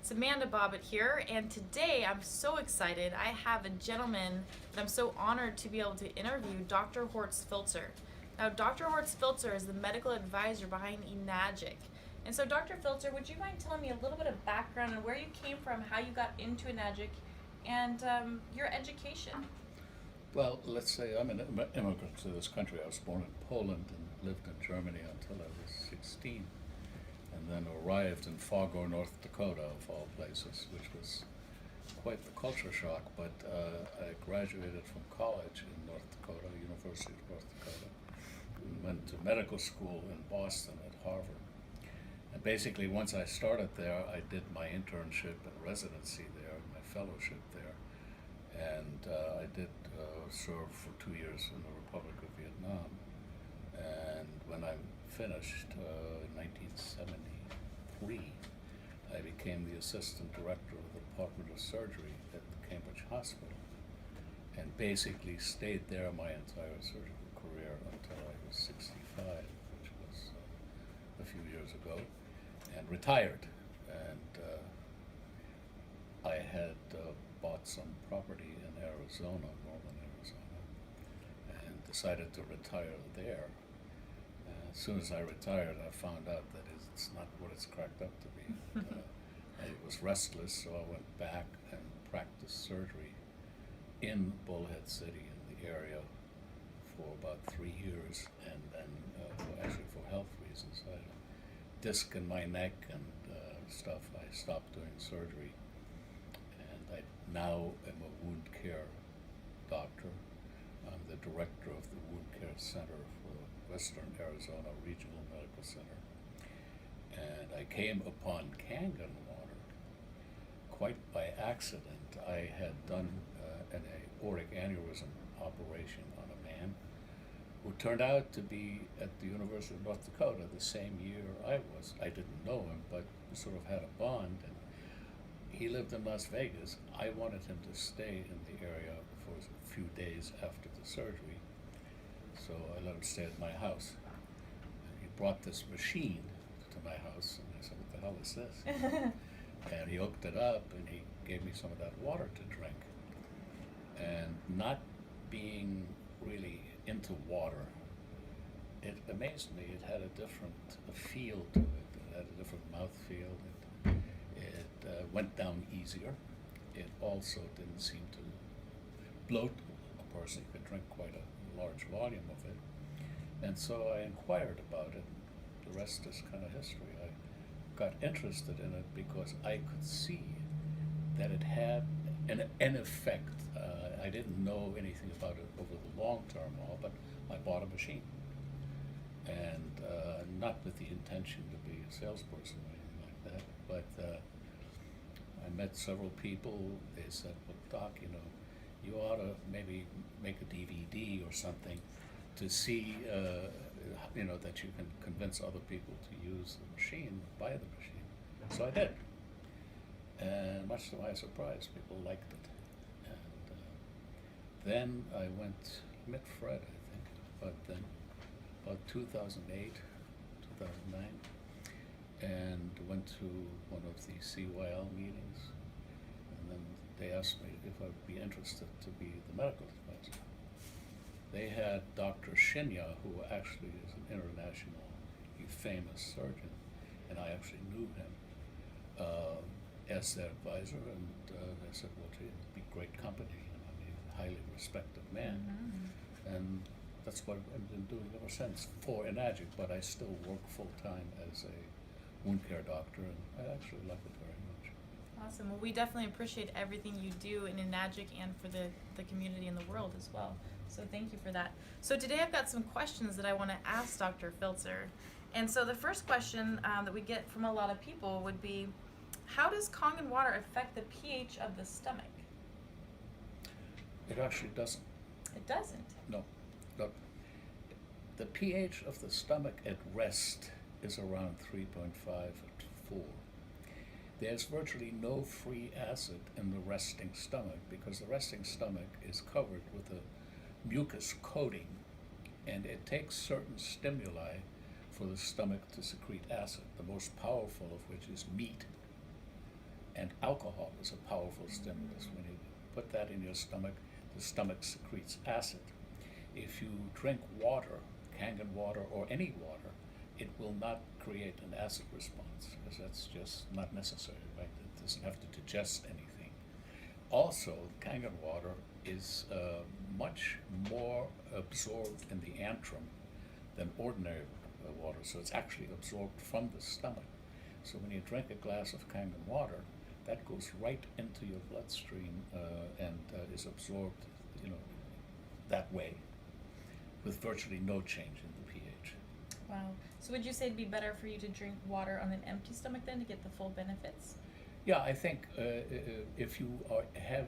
It's Amanda Bobbitt here, and today I'm so excited. I have a gentleman that I'm so honored to be able to interview, Dr. Horst Filtzer. Now, Dr. Horst Filtzer is the medical advisor behind Enagic. And so, Dr. Filtzer, would you mind telling me a little bit of background on where you came from, how you got into Enagic, and your education? Well, let's say I'm an immigrant to this country. I was born in Poland and lived in Germany until I was 16, and then arrived in Fargo, North Dakota, of all places, which was quite the culture shock. But I graduated from college in North Dakota, University of North Dakota, and went to medical school in Boston at Harvard. And basically, once I started there, I did my internship and residency there, my fellowship there. And I did serve for 2 years in the Republic of Vietnam. And when I finished in 1973, I became the assistant director of the Department of Surgery at the Cambridge Hospital, and basically stayed there my entire surgical career until I was 65, which was a few years ago, and retired. And I had bought some property in Arizona, northern Arizona, and decided to retire there. As soon as I retired, I found out that it's not what it's cracked up to be. I was restless, so I went back and practiced surgery in Bullhead City in the area for about 3 years, and then actually for health reasons, I had a disc in my neck and stuff. I stopped doing surgery. I now am a wound care doctor. I'm the director of the Wound Care Center for Western Arizona Regional Medical Center. And I came upon Kangen Water quite by accident. I had done an aortic aneurysm operation on a man who turned out to be at the University of North Dakota the same year I was. I didn't know him, but we sort of had a bond. And he lived in Las Vegas. I wanted him to stay in the area for a few days after the surgery, so I let him stay at my house. And he brought this machine to my house, and I said, "What the hell is this?" And he hooked it up, and he gave me some of that water to drink. And not being really into water, it amazed me. It had a different feel to it. It had a different mouth feel. It went down easier. It also didn't seem to bloat a person. You could drink quite a large volume of it. And so I inquired about it. The rest is kind of history. I got interested in it because I could see that it had an effect. I didn't know anything about it over the long term, but I bought a machine. And not with the intention to be a salesperson or anything like that, but I met several people. They said, "Well, Doc, you ought to maybe make a DVD or something to see, that you can convince other people to use the machine, buy the machine." So I did. And much to my surprise, people liked it. And then I met Fred, I think, about 2008, 2009. And went to one of the CYL meetings, and then they asked me if I would be interested to be the medical advisor. They had Dr. Shinya, who actually is an internationally famous surgeon, and I actually knew him, as their advisor, and I said, "Well, gee, it'd be great company, he's a highly respected man." Mm-hmm. And that's what I've been doing ever since for Enagic, but I still work full-time as a wound care doctor, and I actually love it very much. Awesome. Well, we definitely appreciate everything you do in Enagic and for the community and the world as well. So thank you for that. So today I've got some questions that I want to ask Dr. Filtzer. And so the first question that we get from a lot of people would be, how does Kangen water affect the pH of the stomach? It actually doesn't. It doesn't? No. The pH of the stomach at rest is around 3.5 to 4. There's virtually no free acid in the resting stomach because the resting stomach is covered with a mucus coating, and it takes certain stimuli for the stomach to secrete acid, the most powerful of which is meat. And is a powerful stimulus. When you put that in your stomach, the stomach secretes acid. If you drink water, Kangen water or any water, it will not create an acid response because that's just not necessary, right? It doesn't have to digest anything. Also, Kangen water is much more absorbed in the antrum than ordinary water, so it's actually absorbed from the stomach. So when you drink a glass of Kangen water, that goes right into your bloodstream and is absorbed, that way, with virtually no change in the pH. Wow. So would you say it'd be better for you to drink water on an empty stomach then to get the full benefits? Yeah, I think if you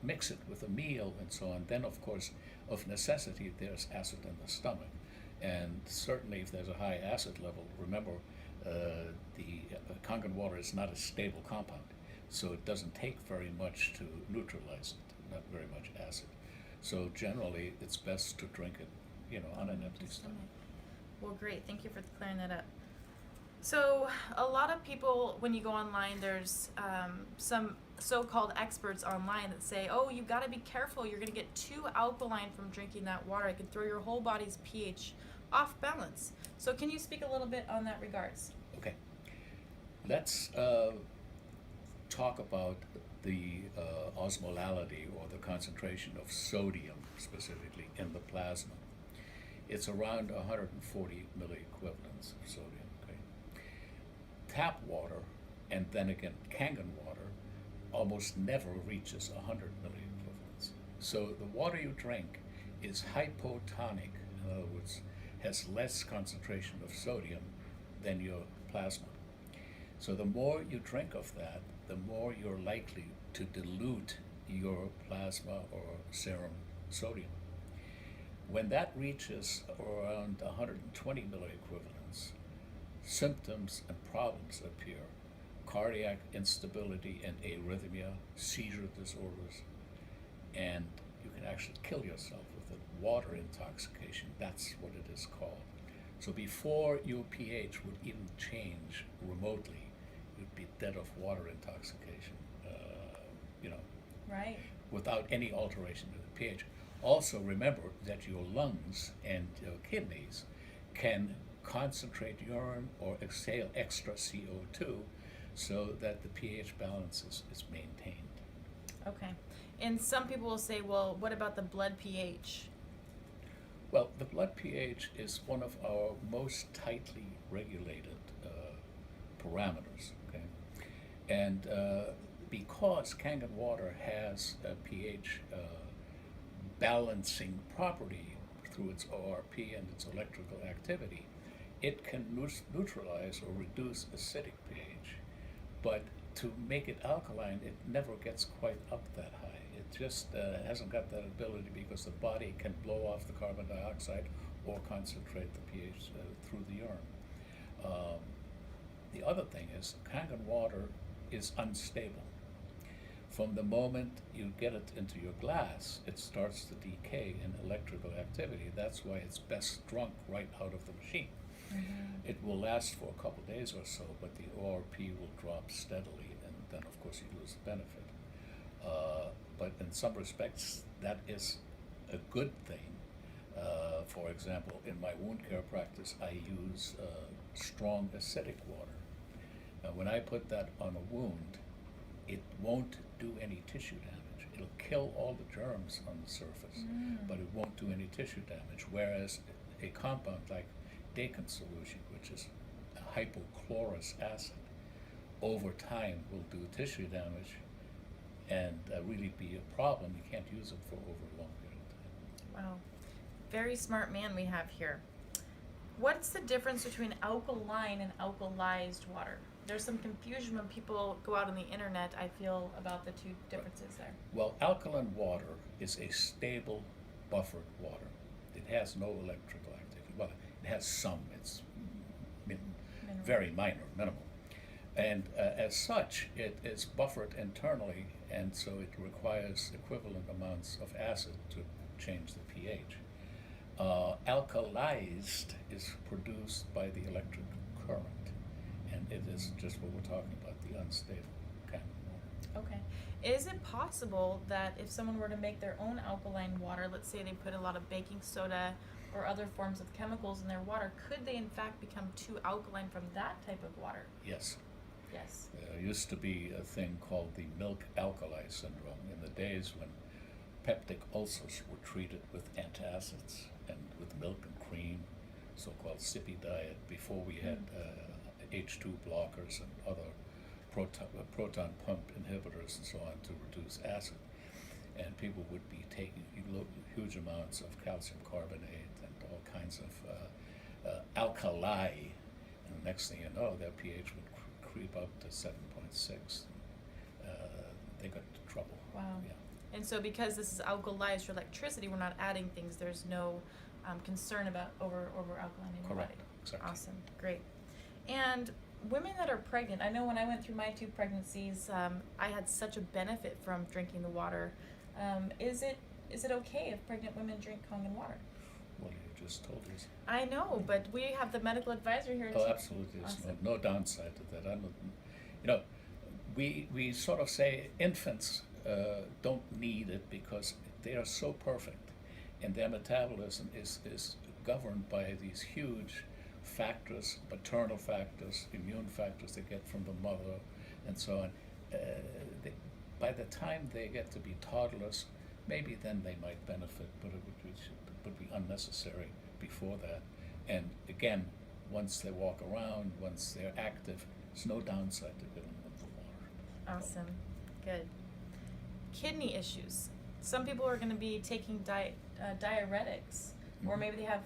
mix it with a meal and so on, then of course, of necessity, there's acid in the stomach. And certainly if there's a high acid level, remember, the Kangen water is not a stable compound, so it doesn't take very much to neutralize it, not very much acid. So generally, it's best to drink it, on an empty stomach. Well, great. Thank you for clearing that up. So a lot of people, when you go online, there's some so-called experts online that say, oh, you've got to be careful. You're going to get too alkaline from drinking that water. It can throw your whole body's pH off balance. So can you speak a little bit on that regards? Okay. Let's talk about the osmolality or the concentration of sodium specifically in the plasma. It's around 140 milliequivalents of sodium. Okay? Tap water, and then again Kangen water, almost never reaches 100 milliequivalents. So the water you drink is hypotonic, in other words, has less concentration of sodium than your plasma. So the more you drink of that, the more you're likely to dilute your plasma or serum sodium. When that reaches around 120 milliequivalents, symptoms and problems appear. Cardiac instability and arrhythmia, seizure disorders, and you can actually kill yourself with it. Water intoxication, that's what it is called. So before your pH would even change remotely, you'd be dead of water intoxication, Right. without any alteration in the pH. Also remember that your lungs and your kidneys can concentrate urine or exhale extra CO2 so that the pH balance is maintained. Okay. And some people will say, well, what about the blood pH? Well, the blood pH is one of our most tightly regulated parameters, okay? And because Kangen water has a pH balancing property through its ORP and its electrical activity, it can neutralize or reduce acidic pH. But to make it alkaline, it never gets quite up that high. It just hasn't got that ability because the body can blow off the carbon dioxide or concentrate the pH through the urine. The other thing is Kangen water is unstable. From the moment you get it into your glass, it starts to decay in electrical activity. That's why it's best drunk right out of the machine. Mm-hmm. It will last for a couple days or so, but the ORP will drop steadily, and then of course you lose the benefit. But in some respects, that is a good thing. For example, in my wound care practice, I use strong acidic water. Now, when I put that on a wound, it won't do any tissue damage. It'll kill all the germs on the surface, but it won't do any tissue damage. Whereas a compound like Dakota solution, which is a hypochlorous acid, over time will do tissue damage and really be a problem. You can't use it for over a long period of time. Wow. Very smart man we have here. What's the difference between alkaline and alkalized water? There's some confusion when people go out on the internet, I feel, about the two differences there. Well, alkaline water is a stable, buffered water. It has no electrical activity. Well, it has some. It's very minor, minimal. And as such, it is buffered internally, and so it requires equivalent amounts of acid to change the pH. Alkalized is produced by the electric current, and it is just what we're talking about, the unstable kind of water. Okay. Is it possible that if someone were to make their own alkaline water, let's say they put a lot of baking soda or other forms of chemicals in their water, could they in fact become too alkaline from that type of water? Yes. Yes. There used to be a thing called the milk alkali syndrome in the days when peptic ulcers were treated with antacids and with milk and cream, so-called sippy diet, before we had H2 blockers and other proton pump inhibitors and so on to reduce acid. And people would be taking huge amounts of calcium carbonate and all kinds of alkali, and the next thing you know, their pH would creep up to 7.6. They got into trouble. Wow. Yeah. And so because this is alkalized for electricity, we're not adding things, there's no concern about over alkaline in your Correct. body. Exactly. Awesome. Great. And women that are pregnant, I know when I went through my 2 pregnancies, I had such a benefit from drinking the water. Is it okay if pregnant women drink Kangen water? Well, you just told us. I know, but we have the medical advisor here. Oh, absolutely. There's Awesome. no downside to that. We sort of say infants don't need it because they are so perfect, and their metabolism is governed by these huge factors, maternal factors, immune factors they get from the mother, and so on. By the time they get to be toddlers, maybe then they might benefit, but it would be unnecessary before that. And again, once they walk around, once they're active, there's no downside to giving them the water. Awesome. Good. Kidney issues. Some people are going to be taking diuretics, or Mhm. maybe they have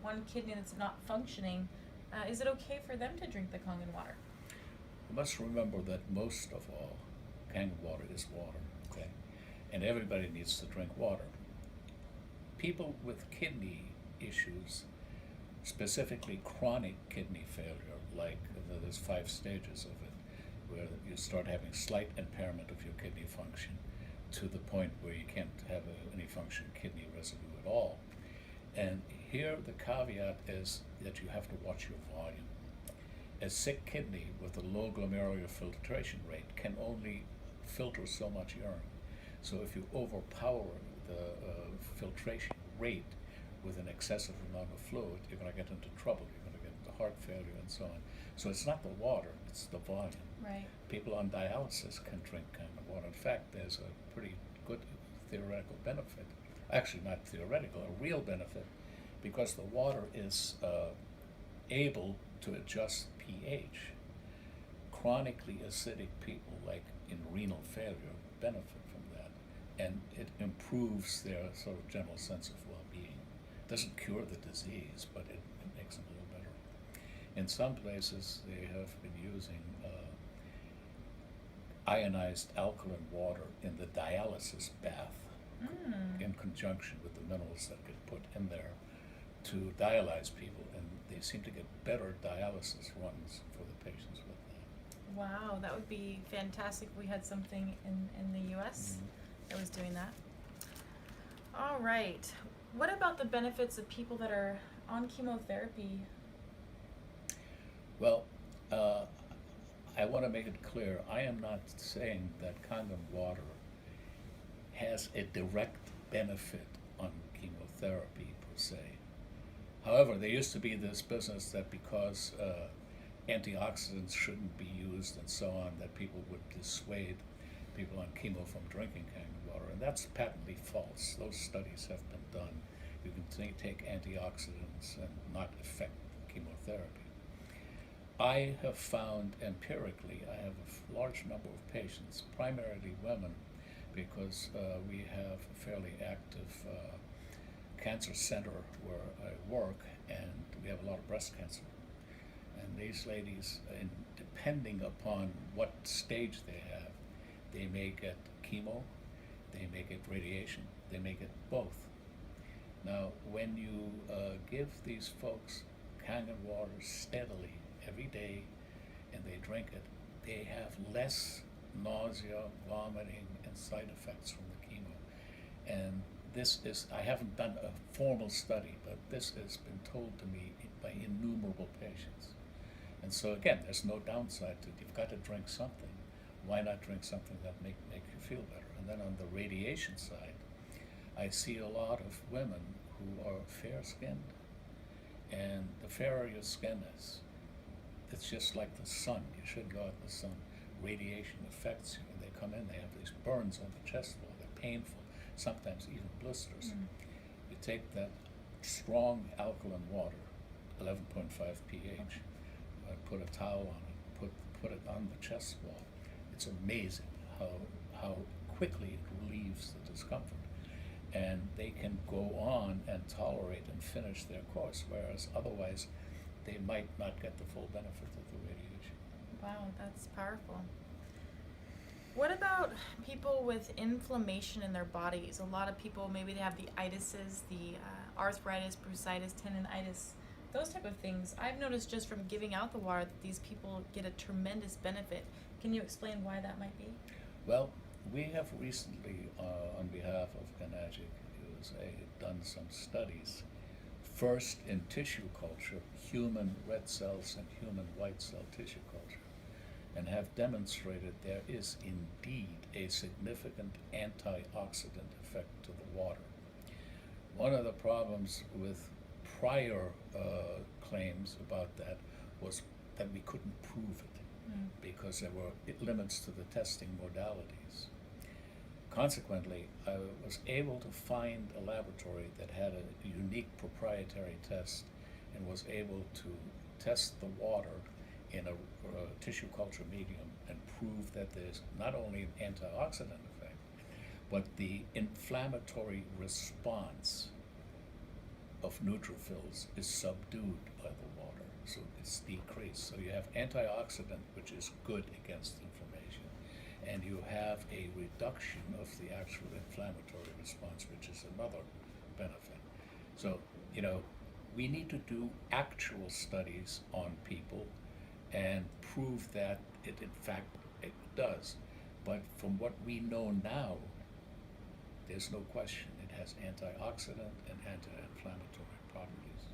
one kidney that's not functioning. Is it okay for them to drink the Kangen water? You must remember that most of all, Kangen water is water, okay? And everybody needs to drink water. People with kidney issues, specifically chronic kidney failure, like there's 5 stages of it, where you start having slight impairment of your kidney function to the point where you can't have any functioning kidney residue at all. And here the caveat is that you have to watch your volume. A sick kidney with a low glomerular filtration rate can only filter so much urine. So if you overpower the filtration rate with an excessive amount of fluid, you're going to get into trouble. You're going to get into heart failure and so on. So it's not the water, it's the volume. Right. People on dialysis can drink Kangen water. In fact, there's a pretty good theoretical benefit. Actually, not theoretical, a real benefit, because the water is able to adjust pH. Chronically acidic people, like in renal failure, benefit from that, and it improves their sort of general sense of well-being. Doesn't cure the disease, but it makes them a little better. In some places, they have been using ionized alkaline water in the dialysis bath in conjunction with the minerals that get put in there to dialyze people, and they seem to get better dialysis runs for the patients with that. Wow, that would be fantastic if we had something in the U.S. that was doing that. All right. What about the benefits of people that are on chemotherapy? Well, I want to make it clear, I am not saying that Kangen water has a direct benefit on chemotherapy per se. However, there used to be this business that because antioxidants shouldn't be used and so on, that people would dissuade people on chemo from drinking Kangen water, and that's patently false. Those studies have been done. You can take antioxidants and not affect chemotherapy. I have found empirically, I have a large number of patients, primarily women, because we have a fairly active cancer center where I work, and we have a lot of breast cancer. And these ladies, depending upon what stage they have, they may get chemo, they may get radiation, they may get both. Now, when you give these folks Kangen water steadily every day, and they drink it, they have less nausea, vomiting, and side effects from the chemo. And this is, I haven't done a formal study, but this has been told to me by innumerable patients. And so again, there's no downside to it. You've got to drink something. why not drink something that make you feel better? And then on the radiation side, I see a lot of women who are fair-skinned, and the fairer your skin is, it's just like the sun. You shouldn't go out in the sun. Radiation affects you, and they come in, they have these burns on the chest wall. They're painful, sometimes even blisters. You take that strong alkaline water, 11.5 pH, put a towel on it, put it on the chest wall. It's amazing how quickly it relieves the discomfort. And they can go on and tolerate and finish their course, whereas otherwise they might not get the full benefit of the radiation. Wow, that's powerful. What about people with inflammation in their bodies? A lot of people, maybe they have the itises, the arthritis, bursitis, tendinitis, those type of things. I've noticed just from giving out the water that these people get a tremendous benefit. Can you explain why that might be? Well, we have recently, on behalf of Enagic, done some studies, first in tissue culture, human red cells and human white cell tissue culture, and have demonstrated there is indeed a significant antioxidant effect to the water. One of the problems with prior claims about that was that we couldn't prove it because there were limits to the testing modalities. Consequently, I was able to find a laboratory that had a unique proprietary test and was able to test the water in a tissue culture medium and prove that there's not only an antioxidant effect, but the inflammatory response of neutrophils is subdued by the water, so it's decreased. So you have antioxidant, which is good against inflammation, and you have a reduction of the actual inflammatory response, which is another benefit. So, we need to do actual studies on people and prove that it does. But from what we know now, there's no question it has antioxidant and anti-inflammatory properties.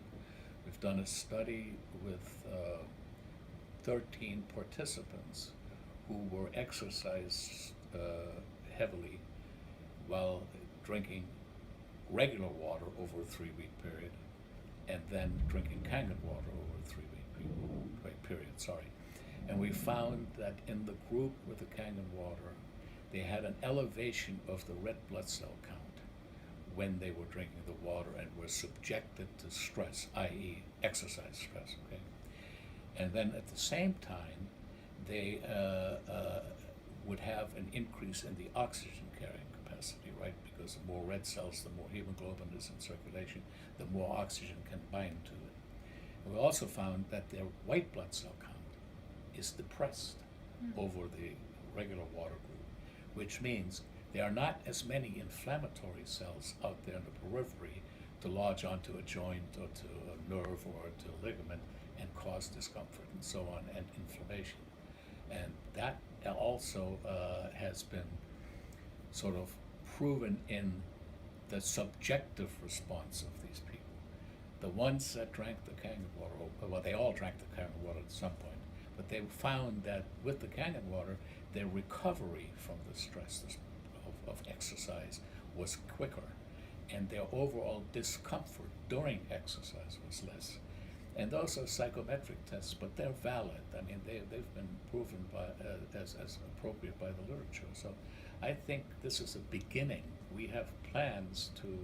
We've done a study with 13 participants who were exercised heavily while drinking regular water over a 3-week period, and then drinking Kangen water over a 3-week period. And we found that in the group with the Kangen water, they had an elevation of the red blood cell count when they were drinking the water and were subjected to stress, i.e. exercise stress, okay? And then at the same time, they would have an increase in the oxygen carrying capacity, right? Because the more red cells, the more hemoglobin is in circulation, the more oxygen can bind to it. And we also found that their white blood cell count is depressed over the regular water group, which means there are not as many inflammatory cells out there in the periphery to lodge onto a joint or to a nerve or to a ligament and cause discomfort and so on, and inflammation. And that also has been sort of proven in the subjective response of these people. The ones that drank the Kangen water, well, they all drank the Kangen water at some point, but they found that with the Kangen water, their recovery from the stress of exercise was quicker, and their overall discomfort during exercise was less. And those are psychometric tests, but they're valid. I mean, they've been proven as appropriate by the literature. So I think this is a beginning. We have plans to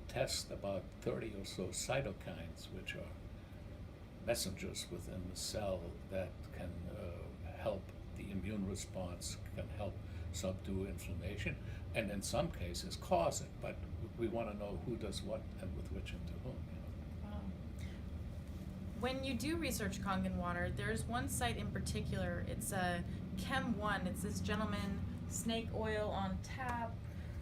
test about 30 or so cytokines, which are messengers within the cell that can help the immune response, can help subdue inflammation, and in some cases cause it. But we want to know who does what and with which and to whom. When you do research Kangen water, there's one site in particular. It's a Chem One. It's this gentleman, snake oil on tap,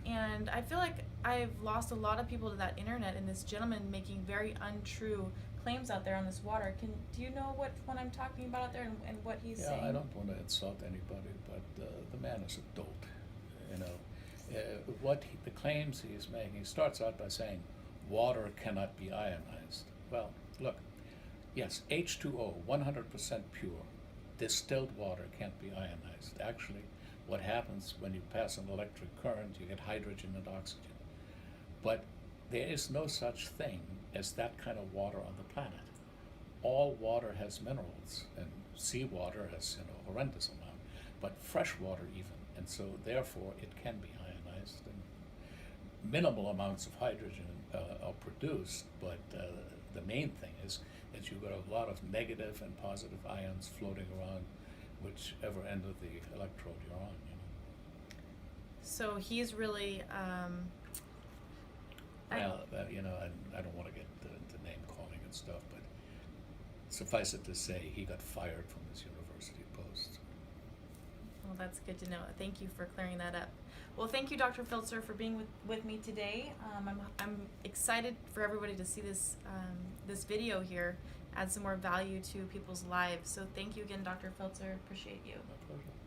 and I feel like I've lost a lot of people to that internet and this gentleman making very untrue claims out there on this water. Do you know what one I'm talking about out there and what he's saying? I don't want to insult anybody, but the man is a dolt. The claims he's making, he starts out by saying water cannot be ionized. Well, look. Yes, H2O, 100% pure, distilled water can't be ionized. Actually, what happens when you pass an electric current, you get hydrogen and oxygen. But there is no such thing as that kind of water on the planet. All water has minerals, and seawater has, horrendous amount, but fresh water even, and so therefore it can be ionized, and minimal amounts of hydrogen are produced, but the main thing is that you've got a lot of negative and positive ions floating around whichever end of the electrode you're on. So he's really, Well, I don't want to get into name calling and stuff, but suffice it to say, he got fired from his university post. well, that's good to know. Thank you for clearing that up. Well, thank you, Dr. Filtzer, for being with me today. I'm excited for everybody to see this this video here, add some more value to people's lives. So thank you again, Dr. Filtzer. Appreciate you. My pleasure.